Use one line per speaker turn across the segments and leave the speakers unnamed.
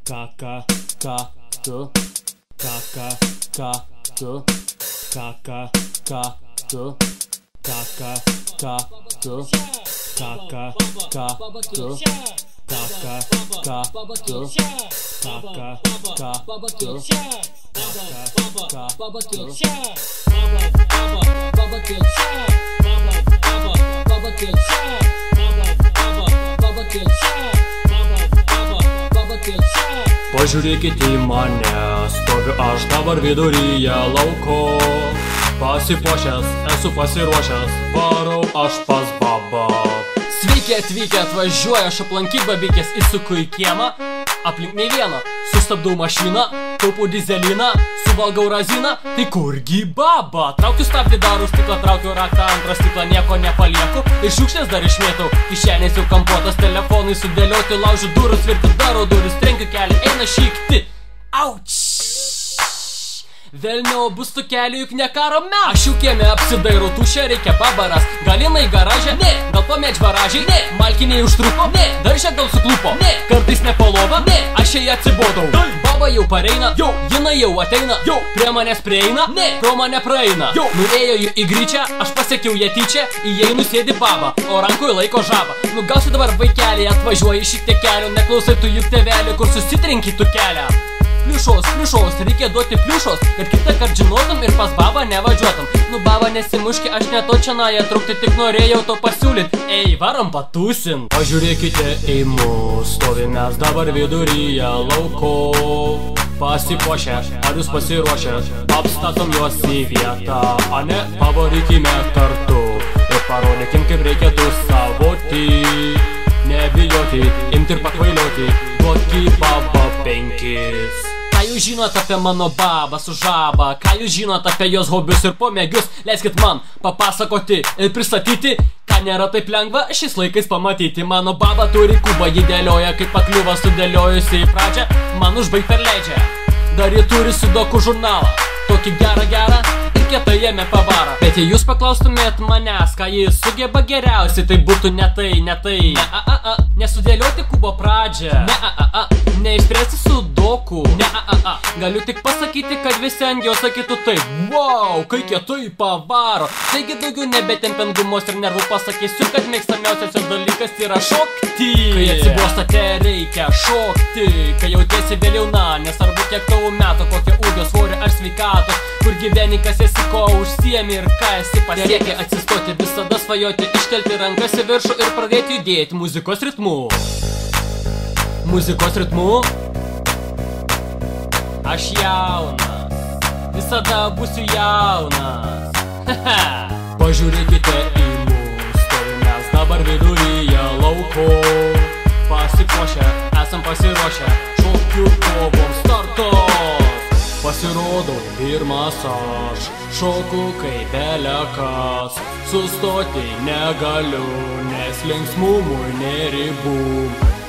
Kaka, kaktu. Kaka, kaktu. Kaka, kaktu. Kaka, kaktu. Kaka, kaktu. Kaka, kaktu. Kaka, kaktu. Pažiūrėkite į mane, stoviu aš dabar viduryje lauko. Pasipuošęs, esu pasiruošęs, varau aš pas babą.
Sveiki atvykę, atvažiuoju aš aplankyt babykės, įsuku į kiemą. Aplink nei vieno, sustabdau mašiną, taupau dizeliną, suvalgau raziną. Tai kurgi baba? Traukiu stabdį, darau stiklą, traukiu raktą, antrą stiklą, nieko nepalieku. Ir šiukšlės dar išmėtau, kišenės jau kampuotas, telefonai sudėlioti, laužiu durus, virti darau duris, trenkiu kelią, eina šikti. Auč! Velnio bus tų kelių, juk ne karo metas. Aš jau kieme apsidairau, tušia reikia babaras. Gal jinai garažė? Ne. Gal pamėč baražiai? Ne. Malkiniai užtruko? Ne. Daržė gal suklupo? Ne. Kartais nepalova? Ne. Aš jai atsibodau. Baba jau pareina? Jau. Jinai jau ateina? Jau. Prie manęs prieina? Ne. Pro mane praeina? Jau. Nuėjo jų į gryčią, aš pasiekiau ją tyčia, įeinu sėdi baba, o rankoje laiko žabą. Nu gausi dabar vaikelį, atvažiuoji šiek tiek kelio, neklausai tu juk tėvelį, kur susitrinki tu kelią. Pliušos, reikia duoti pliušos, kad kitą kart žinotum ir pas babą nevažiuotum. Nu baba nesimuški, aš ne to čianaja trukti, tik norėjau to pasiūlyt. Ei, varom patūsin.
Pažiūrėkite į mus, stovimės dabar viduryje lauko. Pasipuošę, ar jūs pasiruošę, apstatom juos į vietą, a ne pavarykime kartu ir parodykim, kaip reikėtų savoti. Nebijoti, imti ir pakvailioti, duokį babą 5.
Ką jūs žinot apie mano babą su žaba? Ką jūs žinot apie jos hobius ir pomėgius? Leiskit man papasakoti ir pristatyti, ką nėra taip lengva šiais laikais pamatyti. Mano baba turi kubą, jį dėlioja kaip pakliuvą, sudėliojusi į pradžią, man užbaigt per leidžia. Dar ji turi sudoku žurnalą, tokį gerą ir kietai jame pavaro. Bet jei jūs paklaustumėt manęs, ką jis sugeba geriausiai, tai būtų ne tai. Nesudėlioti kubo pradžią, neišspręsti sudoku, galiu tik pasakyti, kad visi ant jo sakytų taip. Wow, kai kietai pavaro. Taigi daugiau nebetempiant gumos ir nervų pasakysiu, kad mėgstamiausias jos dalykas yra šokti. Kai atsibostate reikia šokti, kai jautiesi vėliauna, nesvarbu kiek tavo metų, kokia ūgio, svorio ar sveikatos, kur gyveni, kas esi, ko užsiemi ir ką esi pasiekė. Atsistoti, visada svajoti, iškelti rankas į viršų ir pradėti judėti muzikos ritmu. Muzikos ritmu aš jaunas, visada būsiu jaunas.
Pažiūrėkite į mus, stovimės dabar viduryje lauko. Pasipuošę, esam pasiruošę, šokių kovom startos. Pasirodau pirmas aš, šoku kaip belekas. Sustoti negaliu, nes linksmumui neribų.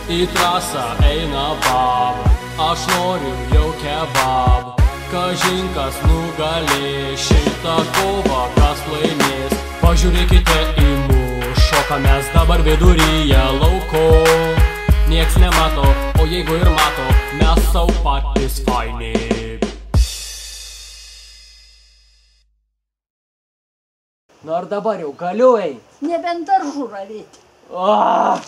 Į trasą eina bab, aš noriu jau kebab. Kažin kas nugalės šitą kovą, kas laimės. Pažiūrėkite į mus, šokamės dabar viduryje lauko. Nieks nemato, o jeigu ir mato, mes sau patys faini.
Nu ar dabar jau galiu eit?
Nebent daržų ravėti.
Ah!